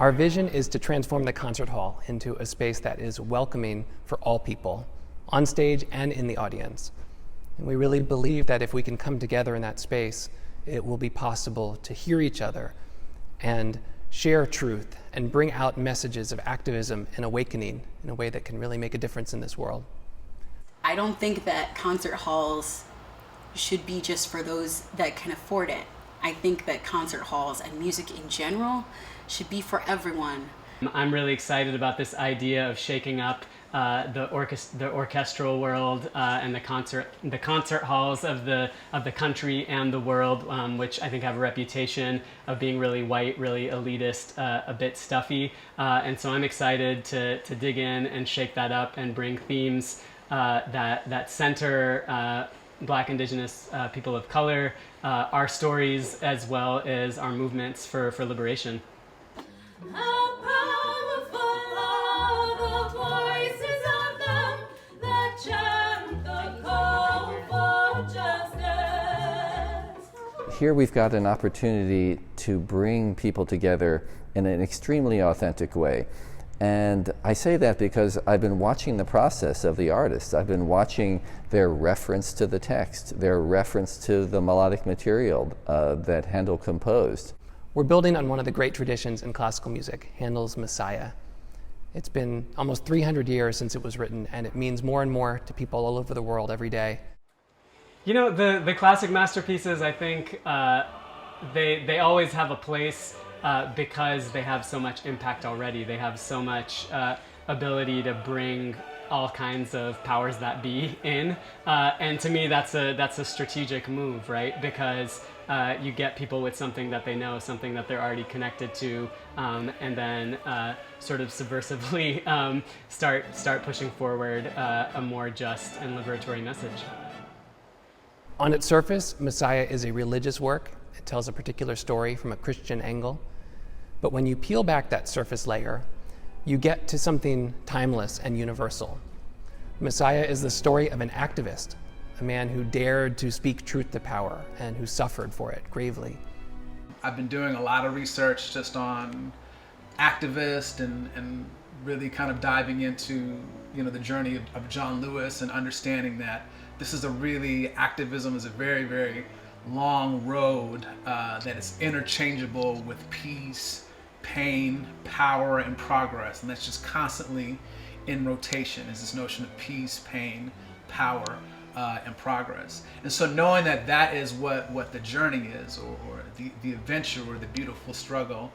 Our vision is to transform the concert hall into a space that is welcoming for all people, on stage and in the audience. And we really believe that if we can come together in that space, it will be possible to hear each other and share truth and bring out messages of activism and awakening in a way that can really make a difference in this world. I don't think that concert halls should be just for those that can afford it. I think that concert halls and music in general should be for everyone. I'm really excited about this idea of shaking up the orchestral world and the concert halls of the country and the world, which I think have a reputation of being really white, really elitist, a bit stuffy. And so I'm excited to dig in and shake that up and bring themes that center Black, Indigenous people of color, our stories, as well as our movements for liberation. How powerful are the voices of them that chant the call for justice. Here we've got an opportunity to bring people together in an extremely authentic way. And I say that because I've been watching the process of the artists. I've been watching their reference to the text, their reference to the melodic material that Handel composed. We're building on one of the great traditions in classical music, Handel's Messiah. It's been almost 300 years since it was written, and it means more and more to people all over the world every day. You know, the classic masterpieces, I think, they always have a place because they have so much impact already. They have so much ability to bring all kinds of powers that be in, and to me that's a strategic move, right? Because you get people with something that they know, something that they're already connected to, and then sort of subversively start pushing forward a more just and liberatory message. On its surface, Messiah is a religious work. It tells a particular story from a Christian angle. But when you peel back that surface layer, you get to something timeless and universal. Messiah is the story of an activist, a man who dared to speak truth to power and who suffered for it gravely. I've been doing a lot of research just on activists and really kind of diving into, you know, the journey of John Lewis and understanding that this is activism is a very, very long road that is interchangeable with peace, pain, power, and progress. And that's just constantly in rotation, is this notion of peace, pain, power, and progress. And so knowing that that is what the journey is, or the adventure, or the beautiful struggle,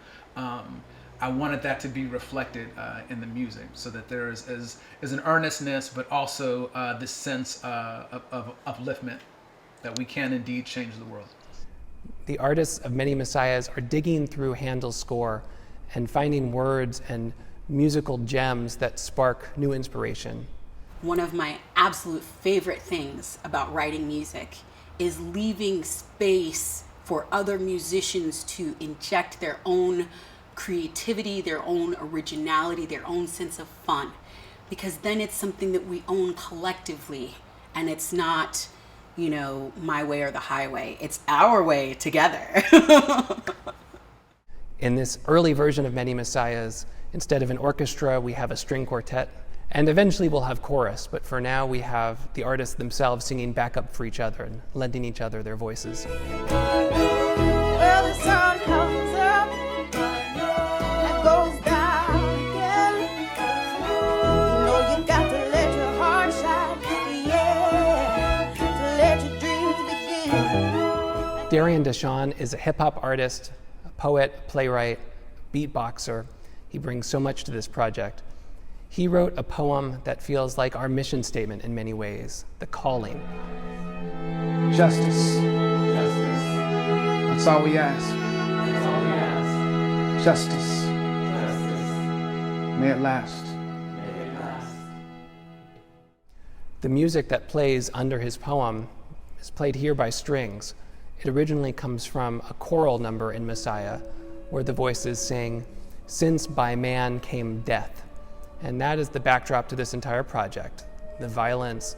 I wanted that to be reflected in the music, so that there is an earnestness, but also this sense of upliftment, that we can indeed change the world. The artists of many Messiahs are digging through Handel's score and finding words and musical gems that spark new inspiration. One of my absolute favorite things about writing music is leaving space for other musicians to inject their own creativity, their own originality, their own sense of fun. Because then it's something that we own collectively, and it's not, you know, my way or the highway. It's our way together. In this early version of Many Messiahs, instead of an orchestra, we have a string quartet. And eventually we'll have chorus, but for now we have the artists themselves singing backup for each other and lending each other their voices. Well, the sun comes up and goes down again. You know you got to let your heart shine, yeah, to let your dreams begin. Darian Deshawn is a hip-hop artist, a poet, playwright, beatboxer. He brings so much to this project. He wrote a poem that feels like our mission statement in many ways, The Calling. Justice. Justice. That's all we ask. That's all we ask. Justice. Justice. May it last. May it last. The music that plays under his poem is played here by strings. It originally comes from a choral number in Messiah, where the voices sing, "Since by man came death." And that is the backdrop to this entire project. The violence,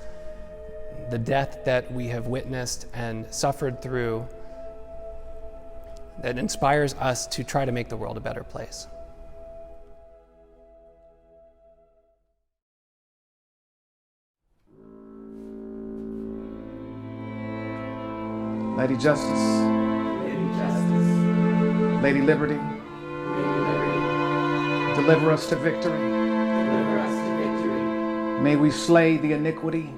the death that we have witnessed and suffered through, that inspires us to try to make the world a better place. Lady Justice, Lady Justice, Lady Liberty, Lady Liberty, deliver us to victory. deliver us to victory. May we slay the iniquity.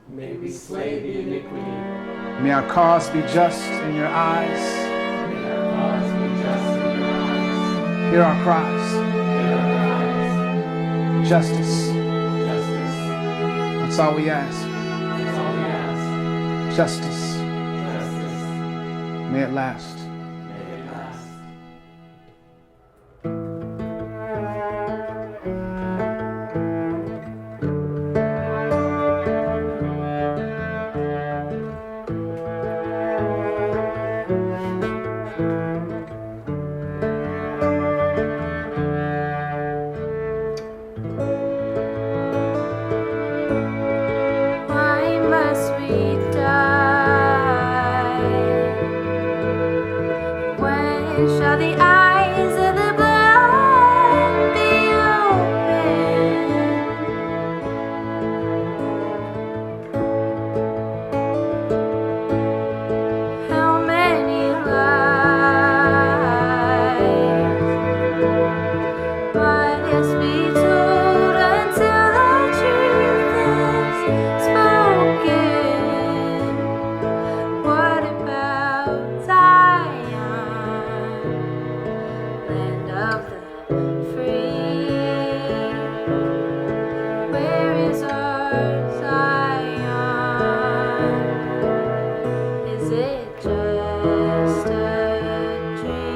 May we slay the iniquity. May our cause be just in your eyes. May our cause be just in your eyes. Hear our cries. Hear our cries. Justice. Justice. That's all we ask. That's all we ask. Justice. Justice. May it last. May it last. Why must we die? When shall the eyes of the blind be opened? How many lies must be told until the truth is spoken? What about Zion, land of the free? Where is our Zion? Is it just a dream?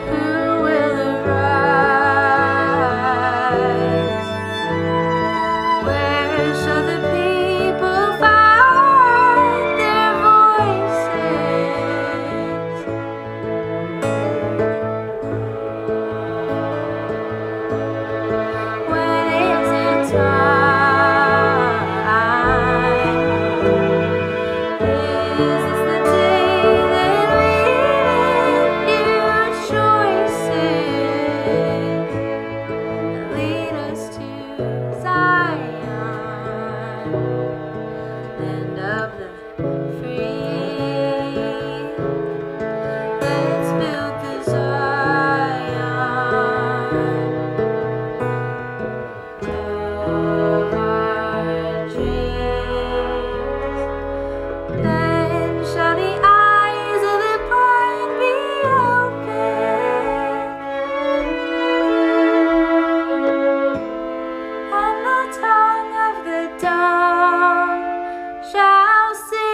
Who will arise? Where shall the people find their voices? When is it time? Is this the day that we make new choices that lead us to Zion, land of the free? Let's build the Zion of our dreams. Then shall the eyes of the blind be opened, and the tongue of the dumb shall sing.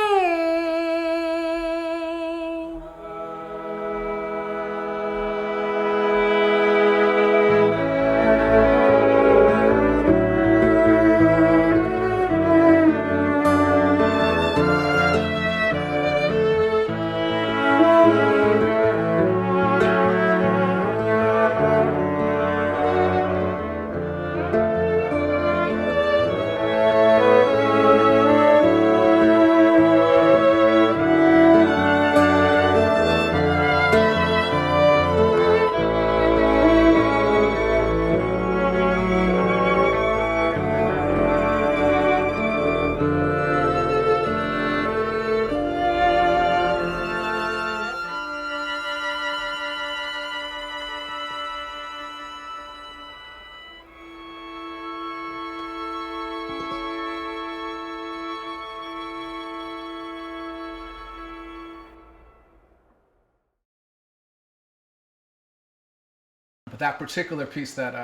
But that particular piece that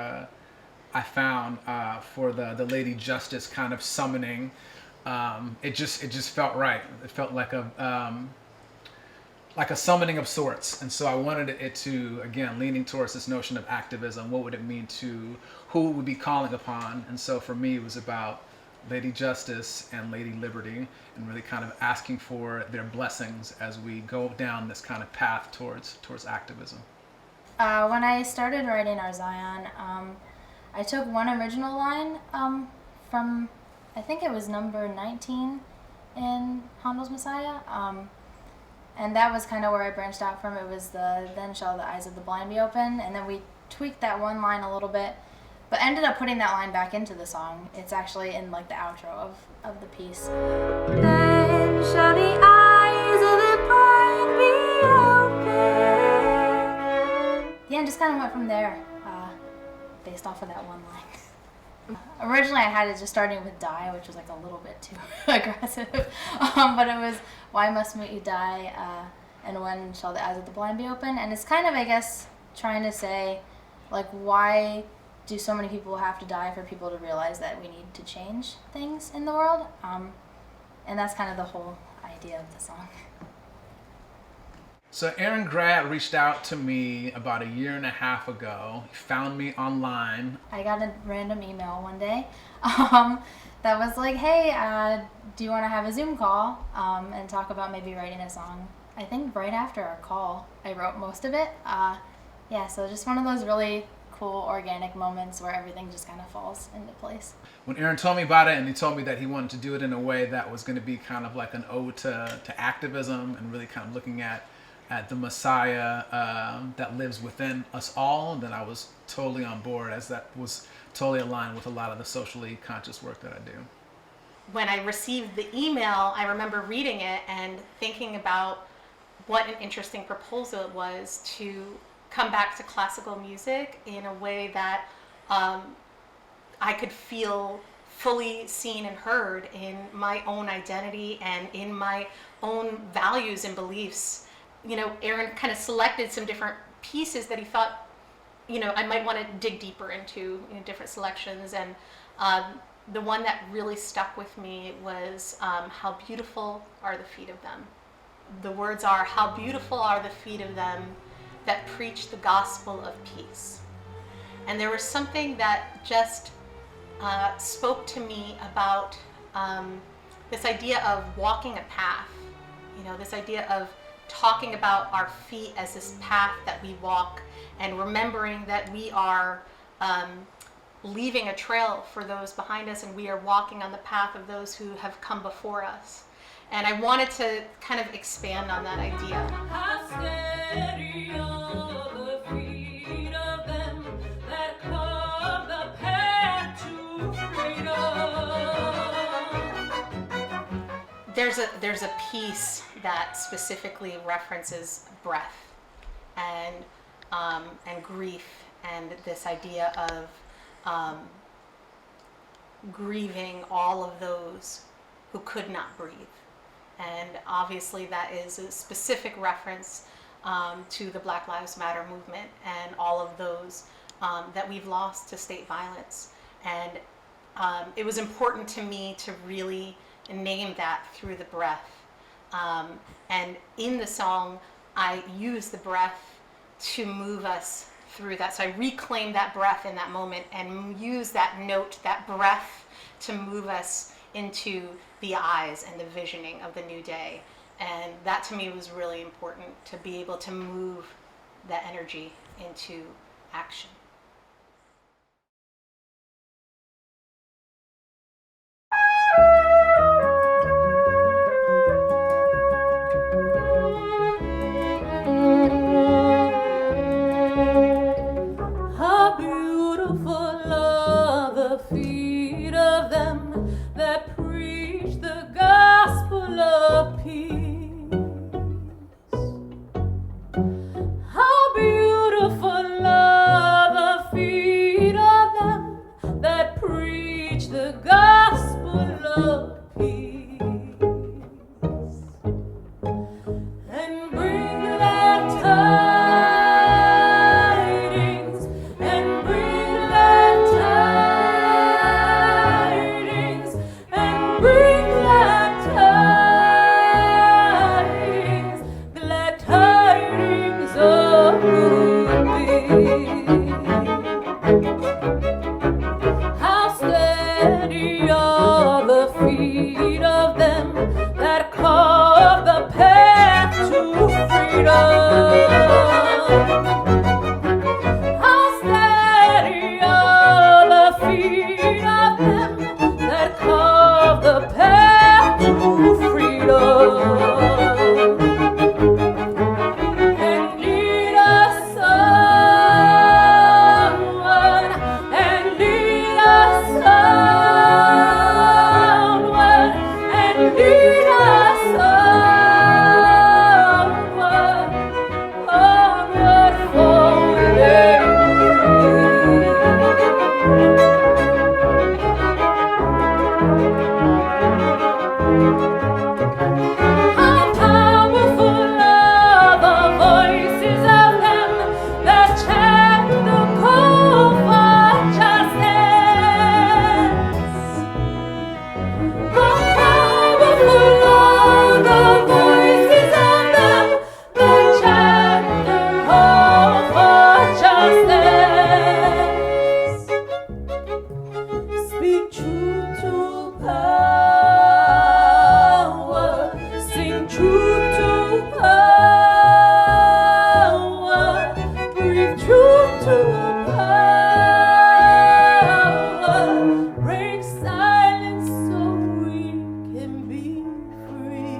I found for the Lady Justice kind of summoning, it just felt right. It felt like a summoning of sorts. And so I wanted it to, again, leaning towards this notion of activism. What would it mean to, who would we be calling upon? And so for me, it was about Lady Justice and Lady Liberty, and really kind of asking for their blessings as we go down this kind of path towards activism. When I started writing Our Zion, I took one original line from, I think it was number 19 in Handel's Messiah, and that was kind of where I branched out from. It was the "Then shall the eyes of the blind be open," and then we tweaked that one line a little bit, but ended up putting that line back into the song. It's actually in like the outro of the piece. Then shall the eyes of the blind be open. Yeah, and just kind of went from there, based off of that one line. Originally I had it just starting with "die," which was like a little bit too aggressive, but it was "Why must you die, and when shall the eyes of the blind be open?" And it's kind of, I guess, trying to say, like, why do so many people have to die for people to realize that we need to change things in the world? And that's kind of the whole idea of the song. So Aaron Grad reached out to me about a year and a half ago. He found me online. I got a random email one day that was like, "Hey, do you want to have a Zoom call and talk about maybe writing a song?" I think right after our call, I wrote most of it. Yeah, so just one of those really cool organic moments where everything just kind of falls into place. When Aaron told me about it, and he told me that he wanted to do it in a way that was going to be kind of like an ode to activism and really kind of looking at the Messiah that lives within us all, then I was totally on board, as that was totally aligned with a lot of the socially conscious work that I do. When I received the email, I remember reading it and thinking about what an interesting proposal it was to come back to classical music in a way that I could feel fully seen and heard in my own identity and in my own values and beliefs. You know, Aaron kind of selected some different pieces that he thought, you know, I might want to dig deeper into, different selections. And the one that really stuck with me was "How beautiful are the feet of them." The words are, "How beautiful are the feet of them that preach the gospel of peace." And there was something that just spoke to me about this idea of walking a path, this idea of talking about our feet as this path that we walk, and remembering that we are leaving a trail for those behind us, and we are walking on the path of those who have come before us. And I wanted to kind of expand on that idea. How steady are the feet of them that carve the path to freedom. There's a piece that specifically references breath and grief, and this idea of grieving all of those who could not breathe. And obviously that is a specific reference to the Black Lives Matter movement and all of those that we've lost to state violence. And it was important to me to really name that through the breath. And in the song, I use the breath to move us through that. So I reclaim that breath in that moment and use that note, that breath, to move us into the eyes and the visioning of the new day. And that to me was really important, to be able to move that energy into action. How beautiful are the feet of them that preach the gospel of peace. How beautiful are the feet of them that preach the gospel of peace. And bring glad tidings, and bring glad tidings, and bring glad tidings of good peace. How steady are the feet of them that carve the path to freedom. of the path to freedom. And lead us onward, and lead us onward, and lead us onward, onward for how powerful are the voices of them that chant the call for justice. How powerful are the voices of them that chant the call for justice. Speak truth to power, sing truth to power, breathe truth to power, break silence so we can be free.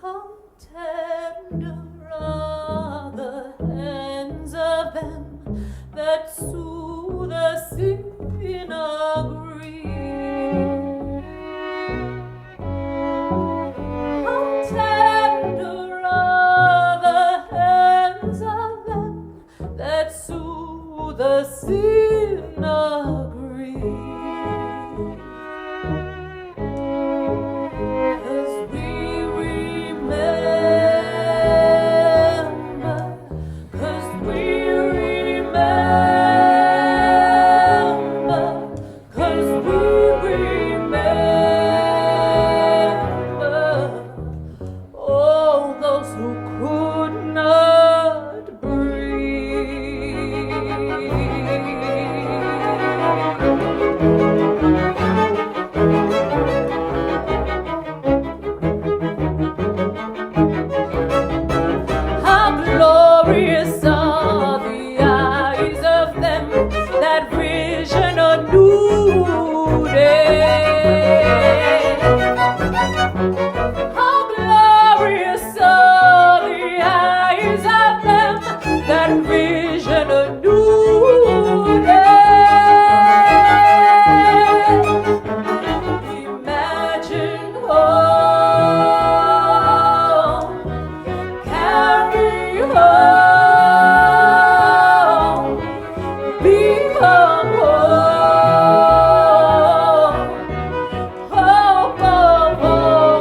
How tender are the hands of them that soothe us in our grief. How tender are the hands of them that soothe us in our grief. 'Cause we remember, 'cause we remember, 'cause we remember all those who could not How glorious are the eyes of them that vision a new day. How glorious are the eyes of them that vision a new day. Imagine home, carry home, become home, hope of all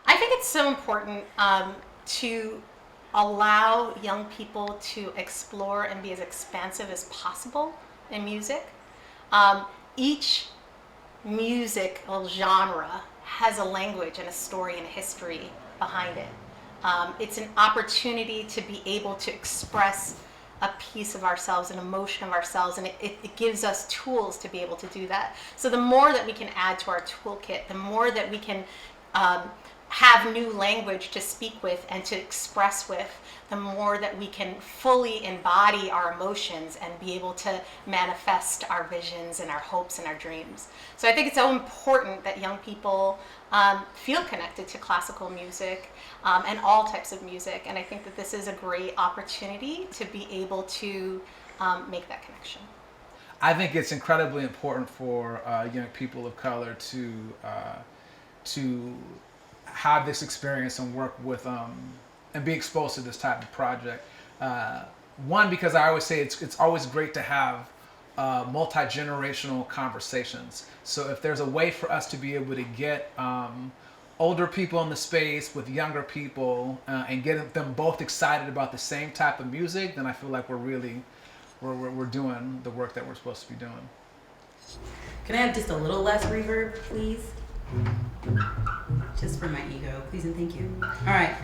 I think it's so important to allow young people to explore and be as expansive as possible in music. Each musical genre has a language and a story and a history behind it. It's an opportunity to be able to express a piece of ourselves, an emotion of ourselves, and it gives us tools to be able to do that. So the more that we can add to our toolkit, the more that we can have new language to speak with and to express with, the more that we can fully embody our emotions and be able to manifest our visions and our hopes and our dreams. So I think it's so important that young people feel connected to classical music and all types of music. And I think that this is a great opportunity to be able to make that connection. I think it's incredibly important for young people of color to have this experience and work with and be exposed to this type of project. One, because I always say it's always great to have multi-generational conversations. So if there's a way for us to be able to get older people in the space with younger people and get them both excited about the same type of music, then I feel like we're doing the work that we're supposed to be doing. Can I have just a little less reverb, please? Just for my ego, please and thank you. All right.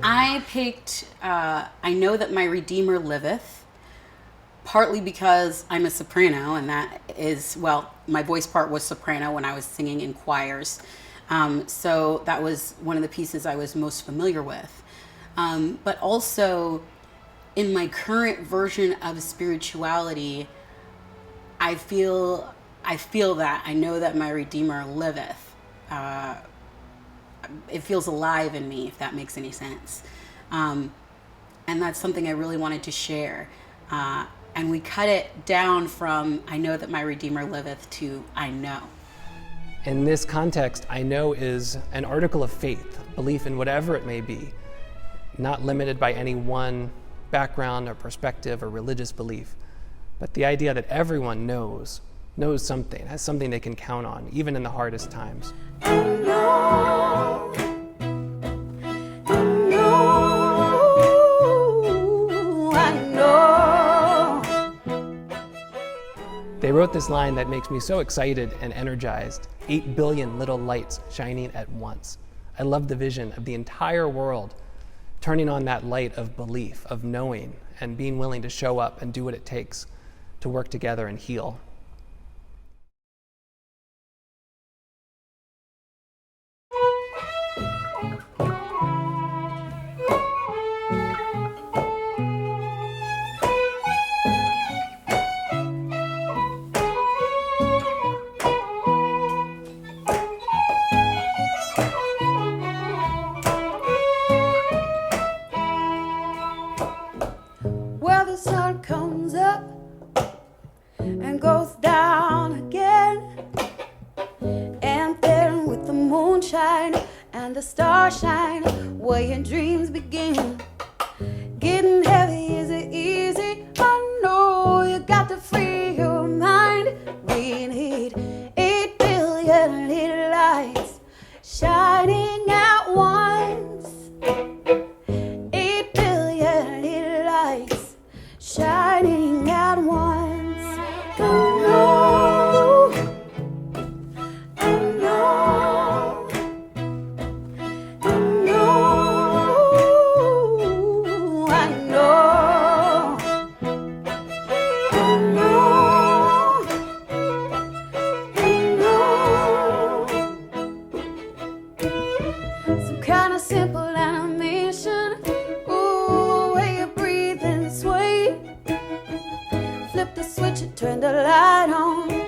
I picked I Know That My Redeemer Liveth, partly because I'm a soprano, and that is, well, my voice part was soprano when I was singing in choirs. So that was one of the pieces I was most familiar with. But also, in my current version of spirituality, I feel that I know that my Redeemer liveth. It feels alive in me, if that makes any sense. And that's something I really wanted to share. And we cut it down from I know that my Redeemer liveth to I know. In this context, I know is an article of faith, belief in whatever it may be, not limited by any one background or perspective or religious belief, but the idea that everyone knows something, has something they can count on, even in the hardest times. They wrote this line that makes me so excited and energized. 8 billion little lights shining at once. I love the vision of the entire world turning on that light of belief, of knowing, and being willing to show up and do what it takes to work together and heal. Well, the sun comes up and goes down again, and then with the moonshine and the starshine, where your dreams begin. Getting heavy isn't easy. I know you got to free your mind. We need 8 billion little lights shining at once. 8 billion little lights shining at once. I know, I know, I know, I know, I know, I know. Some kind of simple animation. Ooh, the way you breathe and sway. Flip the switch and turn the light on.